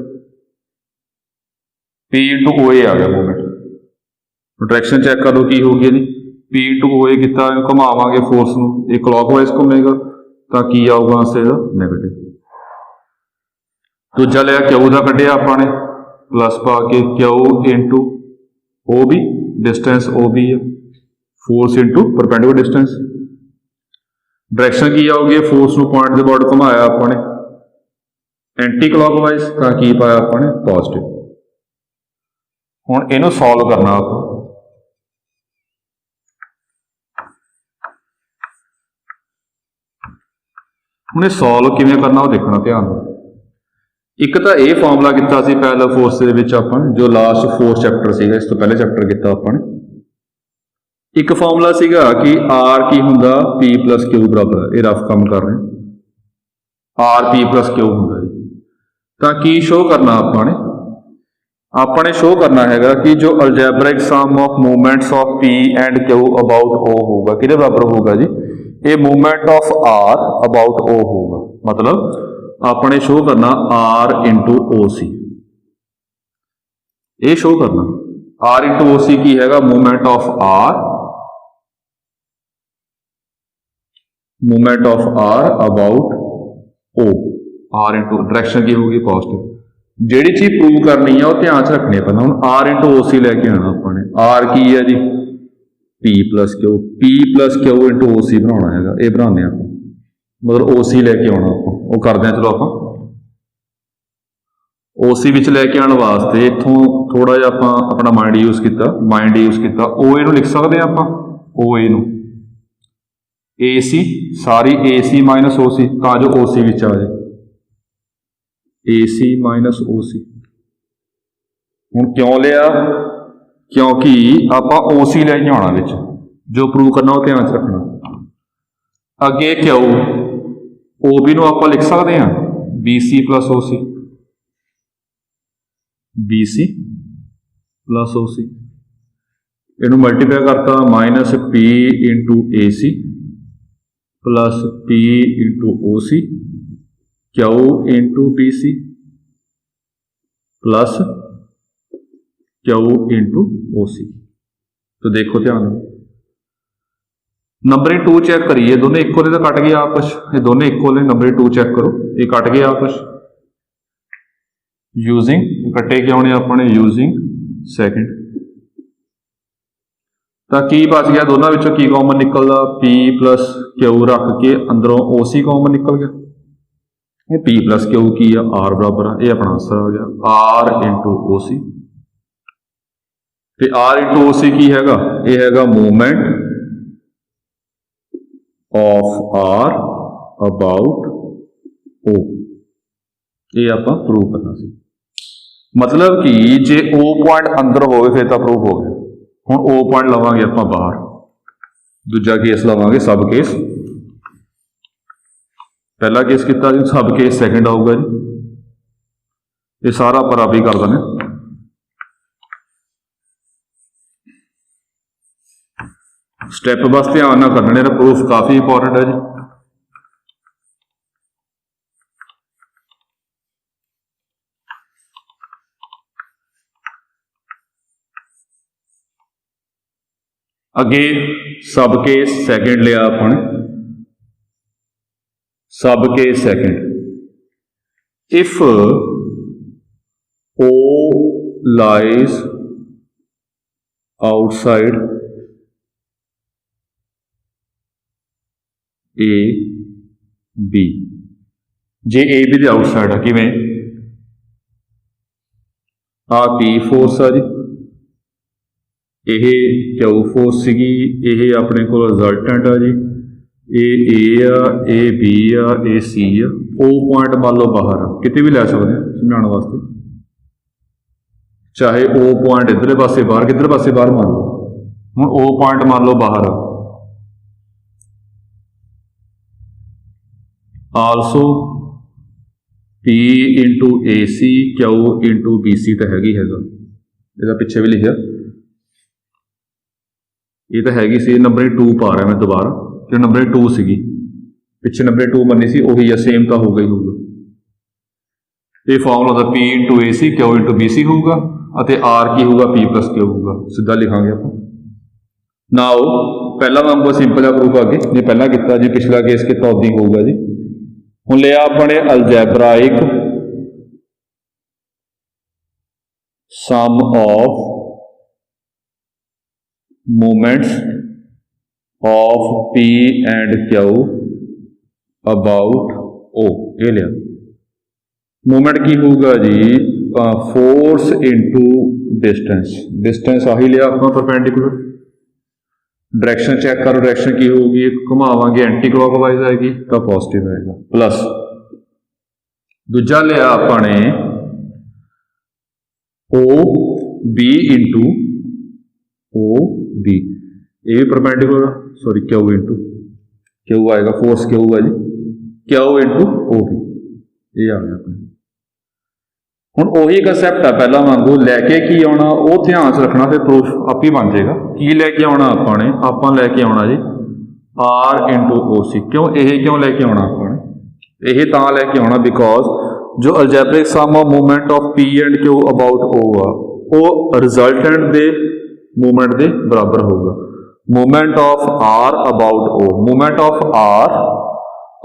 P इंटू OA आ गया मूवमेंट। डायरेक्शन चेक कर लो की हो गई जी, P into O ਕੀਤਾ, घुमावांगे फोर्स ਨੂੰ, ਇਹ क्लॉकवाइज घूमेगा ਤਾਂ ਕੀ ਆਊਗਾ ਆਂਸਰ ਇਹਦਾ ਨੈਗੇਟਿव। ਦੂਜਾ ਲਿਆ Q ਦਾ ਕੱਢਿਆ ਆਪਾਂ ਨੇ ਪਲੱਸ ਪਾ ਕੇ Q into OB, distance OB है, force into perpendicular distance. Direction की आऊगी, फोर्स ਨੂੰ पॉइंट ਦੇ ਬਾਅਦ ਘੁਮਾਇਆ ਆਪਾਂ ਨੇ एंटी क्लॉकवाइज ਤਾਂ ਕੀ ਪਾਇਆ ਆਪਾਂ ਨੇ पॉजिटिव। ਹੁਣ ਇਹਨੂੰ ਸੋਲਵ ਕਰਨਾ ਆਪਾਂ। ਹੁਣ ਇਹ ਸੋਲਵ ਕਿਵੇਂ ਕਰਨਾ ਉਹ ਦੇਖਣਾ ਧਿਆਨ ਨਾਲ। ਇੱਕ ਤਾਂ ਇਹ ਫਾਰਮੂਲਾ ਕੀਤਾ ਸੀ ਪੈਰਲਲ ਫੋਰਸ ਦੇ ਵਿੱਚ ਆਪਾਂ ਨੇ, ਜੋ ਲਾਸਟ 4th ਚੈਪਟਰ ਸੀਗਾ, ਇਸ ਤੋਂ ਪਹਿਲੇ ਚੈਪਟਰ ਕੀਤਾ ਆਪਾਂ ਨੇ। ਇੱਕ ਫਾਰਮੂਲਾ ਸੀਗਾ ਕਿ R ਕੀ ਹੁੰਦਾ, P plus Q ਬਰਾਬਰ, ਇਹ ਰਫ ਕੰਮ ਕਰ ਰਹੇ R P plus Q ਹੁੰਦਾ ਜੀ। ਤਾਂ ਕੀ ਸ਼ੋਅ ਕਰਨਾ ਆਪਾਂ ਨੇ ਸ਼ੋਅ ਕਰਨਾ ਹੈਗਾ ਕਿ ਜੋ algebraic sum of movements of P and Q about O ਹੋਊਗਾ, ਕਿਹਦੇ ਬਰਾਬਰ ਹੋਊਗਾ ਜੀ, ਇਹ movement of R about O ਹੋਊਗਾ। ਮਤਲਬ ਆਪਣੇ ਸ਼ੋਅ ਕਰਨਾ R into OC, ਇਹ ਸ਼ੋਅ ਕਰਨਾ R into OC ਕੀ ਹੈਗਾ, movement of R about O, R into direction ਕੀ ਹੋਊਗੀ ਪੋਜ਼ਿਟਿਵ। ਜਿਹੜੀ ਚੀਜ਼ ਪ੍ਰੂਵ ਕਰਨੀ ਆ ਉਹ ਧਿਆਨ 'ਚ ਰੱਖਣੀ ਪੈਂਦਾ। ਹੁਣ R into OC ਲੈ ਕੇ ਆਉਣਾ ਆਪਾਂ ਨੇ, R ਕੀ ਹੈ ਜੀ P plus Q, P plus Q into OC ਬਣਾਉਣਾ ਹੈਗਾ, ਇਹ ਬਣਾਉਂਦੇ ਆਪਾਂ, ਮਤਲਬ OC ਲੈ ਕੇ ਆਉਣਾ ਆਪਾਂ, ਉਹ ਕਰਦੇ ਹਾਂ। ਚਲੋ ਆਪਾਂ OC ਵਿੱਚ ਲੈ ਕੇ ਆਉਣ ਵਾਸਤੇ ਇੱਥੋਂ ਥੋੜਾ ਜਿਹਾ ਆਪਾਂ ਆਪਣਾ ਮਾਈਂਡ ਯੂਜ਼ ਕੀਤਾ, OA ਨੂੰ ਲਿਖ ਸਕਦੇ ਹਾਂ ਆਪਾਂ, OA ਨੂੰ AC, ਸਾਰੀ AC ਮਾਈਨਸ OC, ਤਾਂ ਜੋ OC ਵਿੱਚ ਆ ਜਾਏ, AC ਮਾਈਨਸ OC। ਹੁਣ ਕਿਉਂ ਲਿਆ, ਕਿਉਂਕਿ ਆਪਾਂ OC ਲੈ ਕੇ ਆਉਣਾ ਵਿੱਚ, ਜੋ ਪ੍ਰੂਵ ਕਰਨਾ ਉਹ ਧਿਆਨ 'ਚ ਰੱਖਣਾ। ਅੱਗੇ Q, OB ਨੂੰ ਆਪਾਂ ਲਿਖ ਸਕਦੇ ਹਾਂ BC plus OC, BC plus OC, ਇਹਨੂੰ ਮਲਟੀਪਲਾਈ ਕਰਤਾ minus P into AC plus P into OC, Q into BC plus Q into OC। तो देखो ध्यान, नंबर 2 चेक करिए, दोनों इक्वल है तो कट गया आपस, ये दोनों इक्वल है, नंबर 2 चेक करो, ये कट गया आपस। यूजिंग कट्टे क्या होने अपने, यूजिंग सेकंड, तो की बच गया दोनों विचों, की कॉमन निकलदा, P plus Q रख के अंदरों OC कॉमन निकल गया। ये P plus Q की है, R बराबर है, ये अपना आंसर आ गया R into OC। ਤੇ R into OC ਕੀ ਹੈਗਾ, ਇਹ ਹੈਗਾ movement of R about O, ਇਹ ਆਪਾਂ ਪ੍ਰੂਵ ਕਰਨਾ ਸੀ। ਮਤਲਬ ਕਿ ਜੇ O ਪੁਆਇੰਟ ਅੰਦਰ ਹੋਵੇ ਫਿਰ ਤਾਂ ਪ੍ਰੂਵ ਹੋ ਗਿਆ। ਹੁਣ O ਪੁਆਇੰਟ ਲਵਾਂਗੇ ਆਪਾਂ ਬਾਹਰ, ਦੂਜਾ ਕੇਸ ਲਵਾਂਗੇ ਸਬ ਕੇਸ। ਪਹਿਲਾ ਕੇਸ ਕੀਤਾ ਜੀ ਸਬ ਕੇਸ, ਸੈਕਿੰਡ ਆਊਗਾ ਜੀ। ਇਹ ਸਾਰਾ ਆਪਾਂ ਰੱਬ ਹੀ ਕਰ ਦਿੰਦੇ। स्टैप बस ध्यान ना करने, प्रूफ काफी इंपॉर्टेंट है जी। अगे सब केस सैकेंड लिया अपने, सब case second if O lies outside A B, J A B ਦੇ ਆਊਟਸਾਈਡ ਆ, ਕਿਵੇਂ ਆ P ਫੋਰਸ ਆ ਜੀ, ਇਹ Q ਫੋਰਸ ਸੀਗੀ, ਇਹ ਆਪਣੇ ਕੋਲ ਰਿਜ਼ਲਟੈਂਟ ਆ ਜੀ, ਇਹ A ਆ, ਇਹ B ਆ, ਇਹ C ਆ। O ਪੁਆਇੰਟ ਮੰਨ ਲਓ ਬਾਹਰ ਆ, ਕਿਤੇ ਵੀ ਲੈ ਸਕਦੇ ਆ ਸਮਝਾਉਣ ਵਾਸਤੇ, ਚਾਹੇ O ਪੁਆਇੰਟ ਇੱਧਰਲੇ ਪਾਸੇ ਬਾਹਰ, ਕਿੱਧਰ ਪਾਸੇ ਬਾਹਰ ਮੰਨ ਲਓ। ਹੁਣ O ਪੁਆਇੰਟ ਮੰਨ ਲਓ ਬਾਹਰ ਆ, also P into AC Q into BC तो हैगी हैगा, ਇਹਦਾ ਪਿੱਛੇ ਵੀ ਲਿਖਿਆ, ਇਹ ਤਾਂ ਹੈਗੀ ਸੀ। ਨੰਬਰ 2 ਪਾ ਰਿਹਾ ਮੈਂ ਦੁਬਾਰਾ, ਜੋ ਨੰਬਰ 2 ਸੀਗੀ ਪਿੱਛੇ ਨੰਬਰ 2 ਮੰਨੀ ਸੀ, ਉਹੀ ਆ, ਸੇਮ ਤਾਂ ਹੋਊਗਾ ਹੀ ਹੋਊਗਾ। ਇਹ ਫਾਰਮੂਲਾ ਦਾ P into AC Q into BC ਹੋਊਗਾ, ਅਤੇ R ਕੀ ਹੋਊਗਾ, P plus Q ਹੋਊਗਾ। ਸਿੱਧਾ ਲਿਖਾਂਗੇ ਆਪਾਂ, ਨਾਓ ਪਹਿਲਾਂ ਵਾਂਗੂ ਸਿੰਪਲ ਜਿਹਾ ਪ੍ਰੂਫ ਅੱਗੇ ਜੇ ਪਹਿਲਾਂ ਕੀਤਾ ਜੀ ਪਿਛਲਾ ਕੇਸ ਕੀਤਾ ਉਦਾਂ ਹੀ ਹੋਊਗਾ ਜੀ। ਹੁਣ ਲਿਆ ਆਪਣੇ ਅਲਜੈਬਰਾਇਕ some of moments of P and Q about O ਇਹ ਲਿਆ ਮੂਵਮੈਂਟ ਕੀ ਹੋਊਗਾ ਜੀ ਫੋਰਸ ਇਨਟੂ ਡਿਸਟੈਂਸ ਆਹੀ ਲਿਆ ਆਪਾਂ ਪਰਪੈਂਡੀਕੂਲਰ। ਡਾਇਰੈਕਸ਼ਨ ਚੈੱਕ ਕਰੋ ਡਾਇਰੈਕਸ਼ਨ ਕੀ ਹੋਊਗੀ ਘੁਮਾਵਾਂਗੇ ਐਂਟੀ ਕਲੌਕਵਾਈਜ਼ ਆਏਗੀ ਤਾਂ ਪੋਜ਼ਿਟਿਵ ਆਏਗਾ ਪਲੱਸ ਦੂਜਾ ਲਿਆ ਆਪਾਂ ਨੇ O B into O B ਇਹ ਵੀ perpendicular sorry Q into Q ਆਏਗਾ ਫੋਰਸ Q ਹੈ ਜੀ Q ਇੰਟੂ O B ਇਹ ਆ ਗਿਆ ਆਪਣੇ। ਹੁਣ ਉਹੀ ਕਨਸੈਪਟ ਆ ਪਹਿਲਾਂ ਵਾਂਗੂ ਲੈ ਕੇ ਕੀ ਆਉਣਾ ਉਹ ਧਿਆਨ 'ਚ ਰੱਖਣਾ ਫਿਰ ਪ੍ਰੂਫ ਆਪ ਹੀ ਬਣ ਜਾਏਗਾ। ਕੀ ਲੈ ਕੇ ਆਉਣਾ ਆਪਾਂ ਲੈ ਕੇ ਆਉਣਾ ਜੀ R ਇੰਟੂ OC। ਕਿਉਂ ਲੈ ਕੇ ਆਉਣਾ ਆਪਾਂ ਨੇ ਇਹ ਤਾਂ ਲੈ ਕੇ ਆਉਣਾ ਬਿਕੋਜ਼ ਜੋ algebraic sum of movement of P and Q about O ਆ ਉਹ ਰਿਜ਼ਲਟੈਂਟ ਦੇ ਮੂਵਮੈਂਟ ਦੇ ਬਰਾਬਰ ਹੋਊਗਾ। Movement of R about O movement of R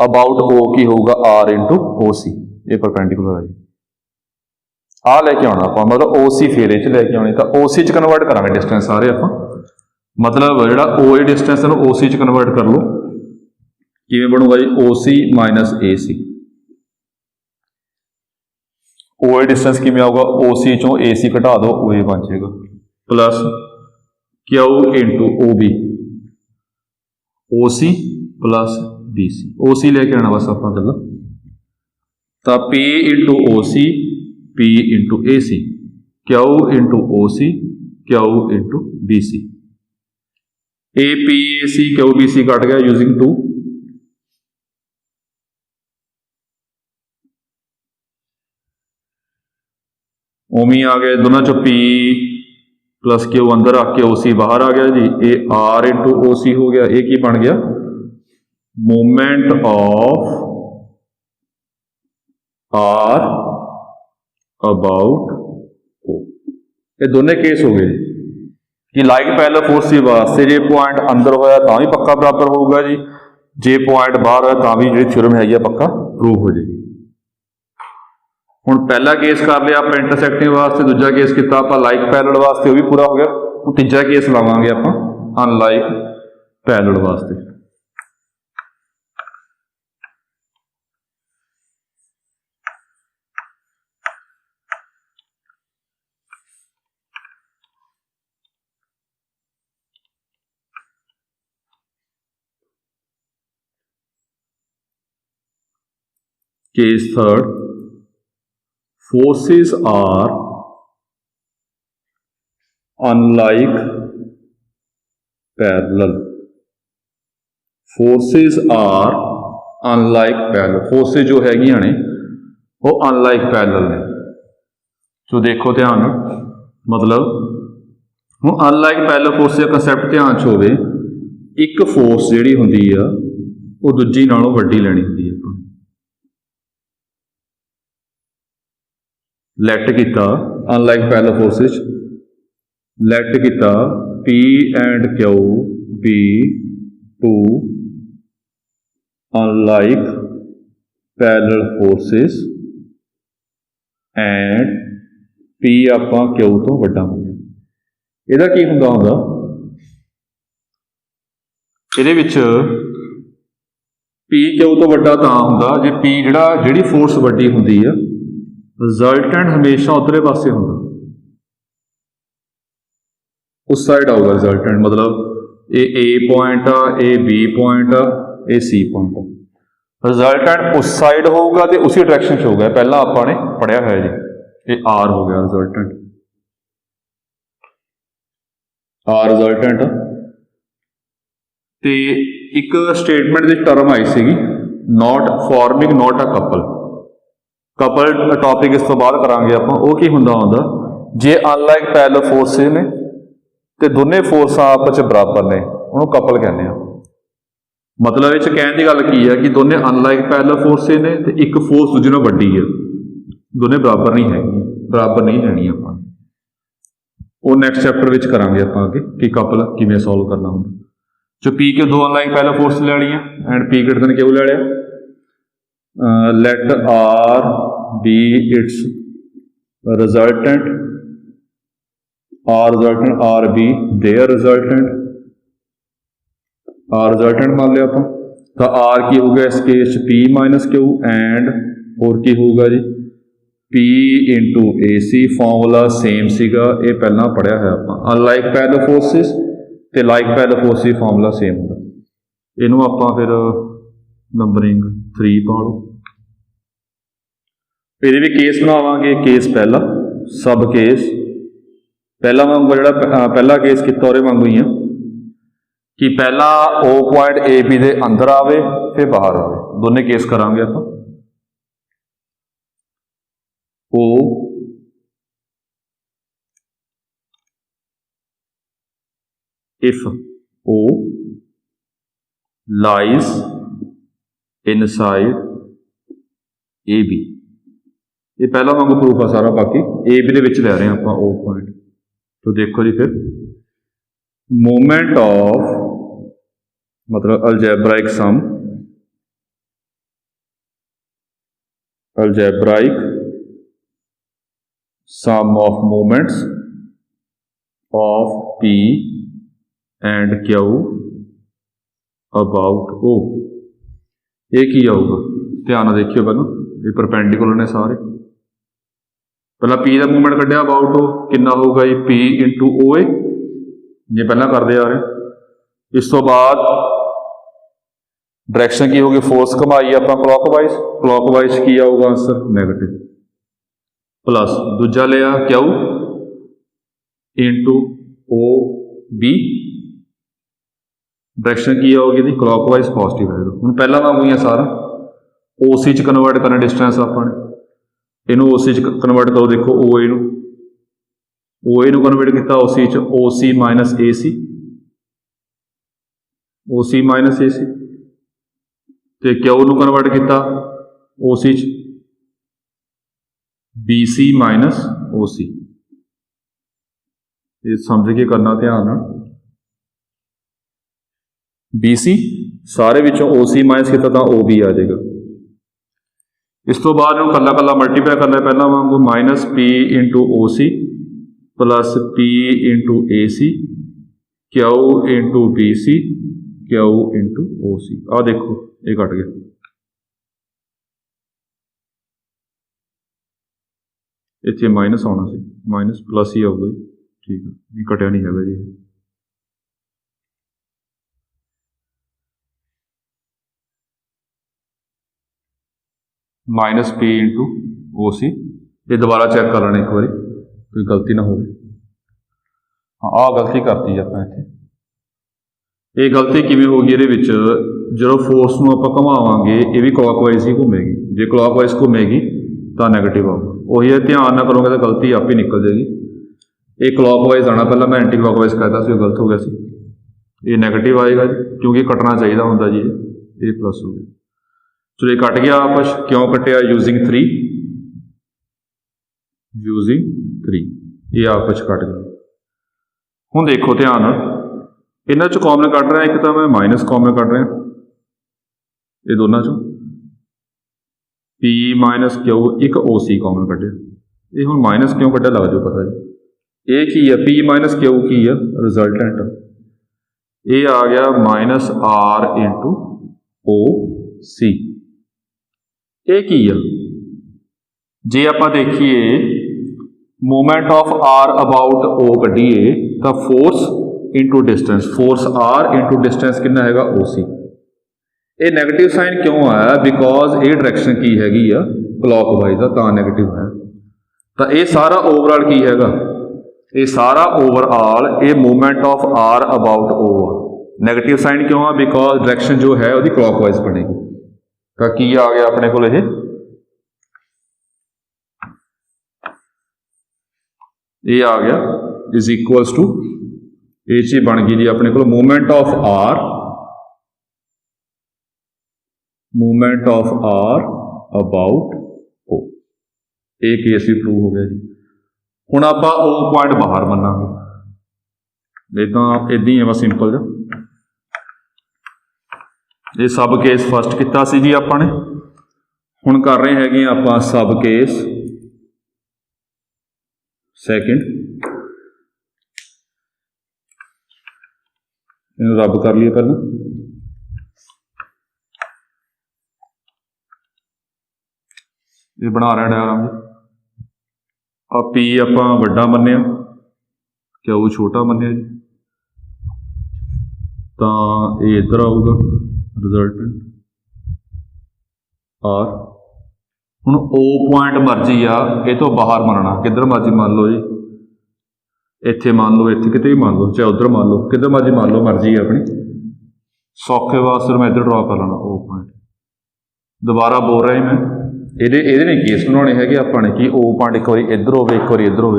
about O ਕੀ ਹੋਊਗਾ R ਇੰਟੂ OC ਇਹ ਪਰਪੈਂਡੀਕੂਲਰ ਹੈ ਜੀ। ਆਹ ਲੈ ਕੇ ਆਉਣਾ ਆਪਾਂ ਮਤਲਬ OC ਫੇਰੇ 'ਚ ਲੈ ਕੇ ਆਉਣੀ ਤਾਂ OC 'ਚ ਕਨਵਰਟ ਕਰਾਂਗੇ ਡਿਸਟੈਂਸ ਸਾਰੇ ਆਪਾਂ ਮਤਲਬ ਜਿਹੜਾ OA ਡਿਸਟੈਂਸ ਨੂੰ OC 'ਚ ਕਨਵਰਟ ਕਰ ਲਓ ਕਿਵੇਂ ਬਣੂਗਾ ਜੀ OC minus AC। OA distance ਕਿਵੇਂ ਆਊਗਾ OC 'ਚੋਂ AC ਘਟਾ ਦਿਓ OA ਬਣ ਜਾਏਗਾ plus Q into OB OC plus BC OC ਲੈ ਕੇ ਆਉਣਾ ਬਸ ਆਪਾਂ ਗੱਲਾਂ ਤਾਂ P into OC P into AC Q into OC Q into BC APAC QBC ਕੱਟ ਗਿਆ ਯੂਜ਼ਿੰਗ 2 ਉਵੇਂ ਆ ਗਏ ਦੋਨਾਂ ਚੋਂ P प्लस Q अंदर आके OC बाहर आ गया जी ये R इंटू OC हो गया ये की बन गया moment of R about O। ये दोनों केस हो गए कि लाइक पैरेलल फोर्स के वास्ते जे पॉइंट अंदर होया तां भी पक्का बराबर होगा जी जे पॉइंट बाहर होया तां भी जी थ्योरम हैगी पक्का प्रूव हो जाएगी। ਹੁਣ ਪਹਿਲਾ ਕੇਸ ਕਰ ਲਿਆ ਆਪਾਂ ਇੰਟਰਸੈਕਟਿੰਗ ਵਾਸਤੇ ਦੂਜਾ ਕੇਸ ਕੀਤਾ ਆਪਾਂ ਲਾਈਕ ਪੈਰਲਲ ਵਾਸਤੇ ਉਹ ਵੀ ਪੂਰਾ ਹੋ ਗਿਆ। ਹੁਣ ਤੀਜਾ ਕੇਸ ਲਾਵਾਂਗੇ ਆਪਾਂ ਅਨਲਾਈਕ ਪੈਰਲਲ ਵਾਸਤੇ। Case third, forces are unlike parallel. Forces are unlike parallel. Forces जो हैगियां ने वो unlike parallel ने। तो देखो ध्यान मतलब ਹੁਣ unlike parallel force ਦਾ concept ध्यान ਚ ਹੋਵੇ ਇੱਕ force ਜਿਹੜੀ ਹੁੰਦੀ ਆ ਉਹ ਦੂਜੀ ਨਾਲੋਂ ਵੱਡੀ ਲੈਣੀ ਹੁੰਦੀ ਹੈ। ਲੈਟ ਕੀਤਾ ਅਨਲਾਈਕ ਪੈਰਲਲ ਫੋਰਸਿਸ ਲੈਟ ਕੀਤਾ P and Q be two unlike parallel forces and P ਆਪਾਂ Q ਤੋਂ ਵੱਡਾ ਹੁੰਦਾ। ਇਹਦਾ ਕੀ ਹੁੰਦਾ ਇਹਦੇ ਵਿੱਚ P Q ਤੋਂ ਵੱਡਾ ਤਾਂ ਹੁੰਦਾ ਜੇ P ਜਿਹੜੀ ਫੋਰਸ ਵੱਡੀ ਹੁੰਦੀ ਆ ਰਿਜ਼ਲਟੈਂਟ ਹਮੇਸ਼ਾ ਉਧਰੇ ਪਾਸੇ ਹੁੰਦਾ ਉਸ ਸਾਈਡ ਆਊਗਾ ਰਿਜ਼ਲਟੈਂਟ ਮਤਲਬ ਇਹ A ਪੁਆਇੰਟ ਆ ਇਹ B ਪੁਆਇੰਟ ਆ ਇਹ C ਪੁਆਇੰਟ ਆ ਰਿਜ਼ਲਟੈਂਟ ਉਸ ਸਾਈਡ ਹੋਊਗਾ ਤੇ ਉਸੇ ਡਾਇਰੈਕਸ਼ਨ 'ਚ ਹੋਊਗਾ। ਪਹਿਲਾਂ ਆਪਾਂ ਨੇ ਪੜਿਆ ਹੋਇਆ ਜੀ ਇਹ R ਹੋ ਗਿਆ ਰਿਜ਼ਲਟੈਂਟ R ਰਿਜ਼ਲਟੈਂਟ ਤੇ ਇੱਕ ਸਟੇਟਮੈਂਟ ਦੀ ਟਰਮ ਆਈ ਸੀਗੀ note farming note a couple topic ਇਸ ਤੋਂ ਬਾਅਦ ਕਰਾਂਗੇ ਆਪਾਂ। ਉਹ ਕੀ ਹੁੰਦਾ ਜੇ ਅਨਲਾਈਕ ਪੈਰਲਲ ਫੋਰਸਿਸ ਨੇ ਤੇ ਦੋਨੇ ਫੋਰਸਾਂ ਆਪਸ 'ਚ ਬਰਾਬਰ ਨੇ ਉਹਨੂੰ ਕਪਲ ਕਹਿੰਦੇ ਆ। ਮਤਲਬ ਇਹ 'ਚ ਕਹਿਣ ਦੀ ਗੱਲ ਕੀ ਹੈ ਕਿ ਦੋਨੇ ਅਨਲਾਈਕ ਪੈਰਲਲ ਫੋਰਸਿਸ ਨੇ ਤੇ ਇੱਕ ਫੋਰਸ ਦੂਜੇ ਨਾਲੋਂ ਵੱਡੀ ਹੈ ਦੋਨੇ ਬਰਾਬਰ ਨਹੀਂ ਹੈਗੀ ਬਰਾਬਰ ਨਹੀਂ ਲੈਣੀ ਆਪਾਂ वो नैक्सट चैप्टर विच करांगे आपां अगे कि कपल किवें सॉल्व करना हुंदा। जो पी क्यू दो अनलाइक पैरल फोर्स ले लिया and P greater than Q ले लिया। Let R be its resultant, R be their resultant, R resultant मान लिया आपां। तो आर की होगा इस case P minus Q and होर की होगा जी P into A C. Formula same सीगा, ये पहला पढ़िया है आपां। अनलाइक पैरल फोर्सिस ते like parallel forces formula same होगा। इनू आपां फिर नंबरिंग 3 पा लो। ये भी केस बनावांगे। केस पहला सब केस पहला वांगू जो पहला केस किया वो वांगू ही है कि पहला ओ पॉइंट ए बी दे अंदर आवे फिर बाहर आवे। दोनों केस करांगे आप। ओ if O lies inside A B, ये पहला वांगू प्रूफ है सारा। बाकी ए बी दे विच ले रहे हैं आप ओ पॉइंट। तो देखो जी फिर मोमेंट ऑफ मतलब algebraic sum, algebraic sum of moments of P and Q about O. ये की आऊगा ध्यान नाल देखियो। पहला ये परपेंडिकुलर ने सारे। पहला पी का मूवमेंट कढ़िया अबाउट ओ कितना होगा जी पी इंटू ओ ए, ये पहला करते आ रहे। इस तो बाद डायरेक्शन की होगी फोर्स घुमाई आप क्लॉकवाइज, क्लॉकवाइज की आऊगा आंसर नैगेटिव। प्लस दूजा लिया Q into O B, direction की होगी जी क्लॉकवाइज पॉजिटिव आएगा। हुण पहला वांगू ही है सारा। ओ सी च कन्वर्ट करना डिस्टेंस आपने, इनू ओ सी च कन्वर्ट करो। देखो ओ ए नू कन्वर्ट किया ओ सी च, ओ सी माइनस ए सी, ओ सी माइनस ए सी। तो क्यू नू कन्वर्ट किया ओ सी च, B C minus O C. ये समझ के करना ध्यान नाल। बी सी सारे विचों ओ सी माइनस किया तो ओ बी आ जाएगा। इस तो बाद कला कला मल्टीप्लाई करना पहला वांगू minus P into O C plus P into A C Q into B C Q into O C. आ देखो ये कट गया। इतने माइनस आना सी, माइनस प्लस ही आऊगा। ठीक है, ये कटिया नहीं है जी। Minus P into O C. ये दोबारा चेक कर लेना एक बार, कोई गलती ना हो। हाँ आ गलती करती आप इतने। ये गलती किमें होगी ये जो फोर्स में आप घुमावांगे ये भी क्लॉकवाइज ही घूमेगी। जो क्लॉकवाइज घूमेगी तो नैगेटिव आऊगा। वही है, ध्यान ना करोगे तो गलती आप ही निकल जाएगी। ये क्लॉकवाइज आना, पहला मैं एंटी क्लॉकवाइज कहता सी, गलत हो गया सी। ये नैगेटिव आएगा जी क्योंकि कटना चाहिए होंगे जी। ये प्लस हो गया। चलो ये कट गया आपस। क्यों कटिया? यूजिंग 3, यूजिंग 3 ये आपस कट गया। हुण देखो ध्यान, इन्हां चों कॉमन कट रहा। एक तो मैं माइनस कॉमन कट रहा, ये दोनों चों पी माइनस क्यू, एक ओ सी कॉमन कटिया। ये हुण माइनस क्यों कटिया लग जाओ पता जी। ये की है पी माइनस क्यू की है रिजल्टेंट। ये आ गया minus R into O C. ये की है जे आप देखिए moment of R about O कढ़िए तो force into distance, force R into distance कितना है ओ सी। ये नैगेटिव साइन क्यों आया? बिकॉज ये डायरेक्शन की हैगी आ क्लॉकवाइज आ, तो नैगेटिव है। तो ये सारा ओवरऑल की हैगा, ये सारा ओवरऑल ये movement of R about O आ। नैगेटिव साइन क्यों आ? बिकॉज डायरेक्शन जो है वो क्लॉकवाइज बनेगी। तो की आ गया अपने को ये आ गया इज इक्वल्स टू ये चीज बन गई जी अपने को movement of R, movement of R about O. एक केस भी प्रूव हो गया जी। ਹੁਣ ਆਪਾਂ O पॉइंट बाहर मनांगे, इदां ही है बस सिंपल जा। ये सब केस फस्ट किया सी जी आपां ने, हुण कर रहे हैं आपां सब केस सैकेंड। इन्हूं रब कर लिए पहले, ये बना रहे डायग्राम जी। आ P आपां वड्डा मन्निया, क्या वो छोटा मन्निया जी, तो ये इधर आऊगा रिजल्टेंट R। हुण O पॉइंट मर्जी आ ये तो बाहर मनना, किधर मर्जी मान लो जी, इत्थे मान लो, इत्थे किते भी मान लो, चाहे उधर मान लो, किधर मर्जी मान लो, मर्जी है अपनी। सौखे वास्ते मैं इधर ड्रॉ कर लेना O पॉइंट। दोबारा बोल रहा मैं, ये नहीं केस बनाने है अपने कि O पॉइंट एक बार इधर हो, एक बार इधर हो,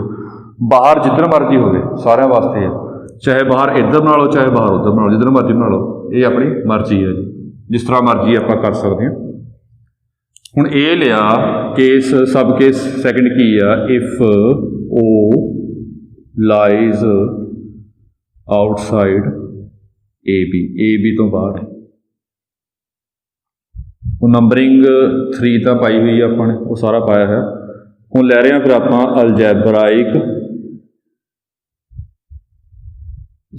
बाहर जिधर मर्जी हो सारे वास्ते है, चाहे बाहर इधर बना लो, चाहे बाहर उधर बना लो, जिधर मर्जी बना लो, ये अपनी मर्जी है जी, जिस तरह मर्जी आप कर सकते हैं। हुण ये लिया केस सब केस सैकेंड की आ, if O lies outside AB तो बाहर। वो नंबरिंग 3 तो पाई हुई है अपने, वो सारा पाया है। हुण लै रहे हैं फिर आप algebraic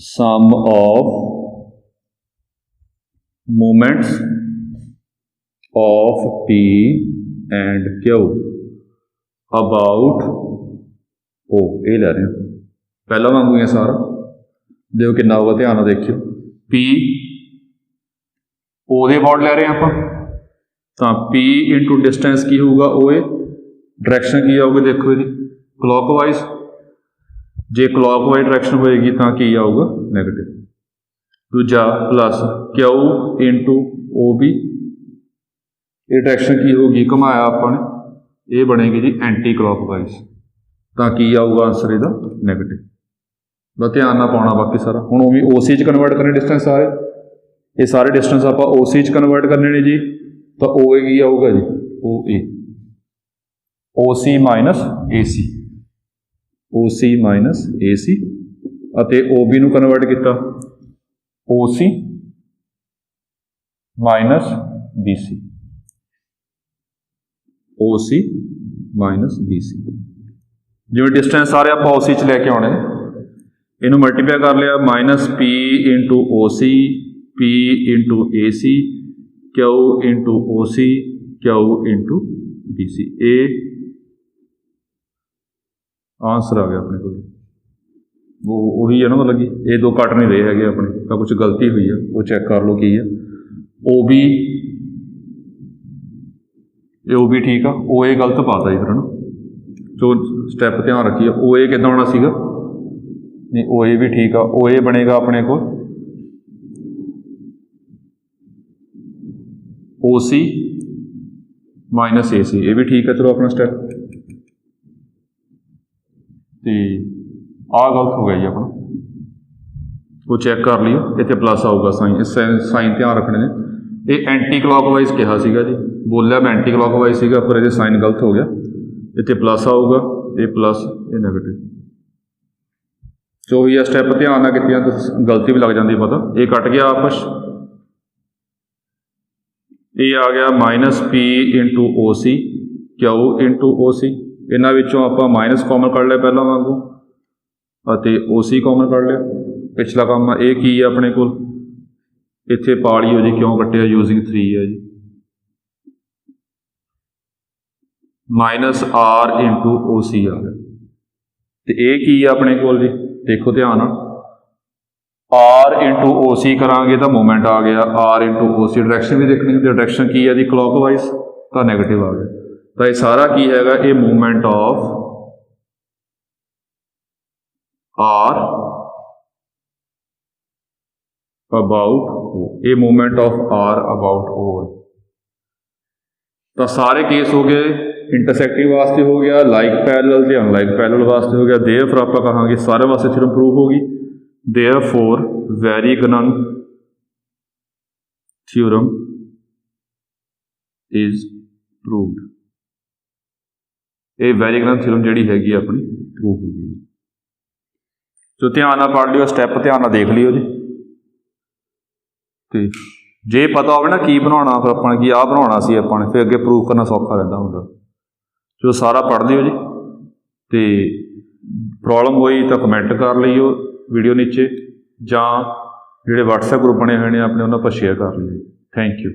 sum of moments of P and Q about O, ये लै रहे हैं पहला वांगू है सारा। देखो कितना होगा, ध्यान नाल देखियो, P O दे अबाउट लै रहे हैं आप, तो P इंटू डिस्टेंस की होगा OA, डायरैक्शन की आऊगी देखो ये क्लॉकवाइज, जे क्लॉकवाइज डायरैक्शन होएगी तो की आऊगा नैगेटिव। दूजा प्लस Q इंटू OB, ये डायरैक्शन की होगी घुमाया आपने, ये बनेगी जी एंटी क्लॉकवाइज, तो की आऊगा आंसर इहदा नैगेटिव। बस ध्यान ना पाना बाकी सारा। हुण वो भी OC च कन्वर्ट करने डिस्टेंस सारे, ये सारे डिस्टेंस आप OC च कन्वर्ट करने ने जी, तो OA की आऊगा जी OA, OC minus AC, OC minus AC, अते OB नूं कन्वर्ट किया OC minus BC, OC minus BC। जिवें डिस्टेंस सारे आप OC च लैके आने, इनू मल्टीप्लाई कर लिया, minus P into OC, P into AC, Q into OC, Q into BC। ए आंसर आ गया अपने को, वो वही है ना, मतलब कि ये दो कट नहीं रहे है अपने, तो कुछ गलती हुई है, वो चेक कर लो की है। OB ये OB ठीक है, OA गलत पाता जी फिर है ना, जो स्टैप ध्यान रखिए। OA कितना होना सीगा, नहीं OA भी ठीक है, OA बनेगा अपने को OC माइनस AC, ये भी ठीक है, चलो अपना स्टैप। तो आ गलत हो गया जी अपना, वो चेक कर लियो, इतने प्लस आऊगा साइन, इस साइन ध्यान रखने ने। ये एंटी क्लॉकवाइज कहा सीगा जी, बोलिया मैं एंटी क्लॉकवाइज सीगा, पर ये साइन गलत हो गया, इतने प्लस आऊगा, ये प्लस ये नैगेटिव। जो भी स्टैप ध्यान ना कीतियां तो गलती भी लग जाती पता। ये कट गया आपस, ये आ गया minus P into OC, Q into OC, इन्हां विचों आपां माइनस कॉमन कढ़ लिया पहला वांगू, अते OC कॉमन कढ़ लिया। पिछला काम ये की है अपने को, इत्थे पा लियो जी, क्यों कट्टिया, यूजिंग 3 है जी, माइनस R इंटू OC आ गया। तो ये की है अपने को जी, देखो ध्यान, R इंटू OC करांगे तो मोमेंट आ गया, R इंटू OC डायरैक्शन भी देखनी, डायरैक्शन की है जी क्लॉकवाइज, तो नैगेटिव आ गया। तो ये सारा की हैगा, ये movement of R about O, ये movement of R about O है। तो सारे केस हो गए, इंटरसेक्टिंग वास्ते हो गया, लाइक पैरेलल ते अनलाइक पैरेलल वास्ते हो गया। देयरफॉर आप कहांगे सारे वास्ते थ्योरम प्रूव होगी। Therefore Varignon theorem is proved. ਇਹ ਵੈਰੀਗਨਨ ਥਿਊਰਮ ਜਿਹੜੀ ਹੈਗੀ ਆ ਆਪਣੀ ਪ੍ਰੂਫ ਹੋ ਗਈ। ਸੋ ਧਿਆਨ ਨਾਲ ਪੜ੍ਹ ਲਿਓ, ਸਟੈਪ ਧਿਆਨ ਨਾਲ ਦੇਖ ਲਿਓ ਜੀ। ਤੇ ਜੇ ਪਤਾ ਹੋਵੇ ਨਾ ਕੀ ਬਣਾਉਣਾ, ਫਿਰ ਆਪਾਂ ਨੇ ਕੀ ਆਹ ਬਣਾਉਣਾ ਸੀ ਆਪਾਂ ਨੇ, ਫਿਰ ਅੱਗੇ ਪ੍ਰੂਫ ਕਰਨਾ ਸੌਖਾ ਰਹਿੰਦਾ ਹੁੰਦਾ। ਸੋ ਸਾਰਾ ਪੜ੍ਹ ਲਿਓ ਜੀ। ਤੇ ਪ੍ਰੋਬਲਮ ਹੋਈ ਤਾਂ ਕਮੈਂਟ ਕਰ ਲਈਓ ਵੀਡੀਓ ਨੀਚੇ, ਜਾਂ ਜਿਹੜੇ WhatsApp ਗਰੁੱਪ ਬਣੇ ਹੋਏ ਨੇ ਆਪਣੇ, ਉਹਨਾਂ ਪਰ ਸ਼ੇਅਰ ਕਰ ਲਈਓ। Thank you.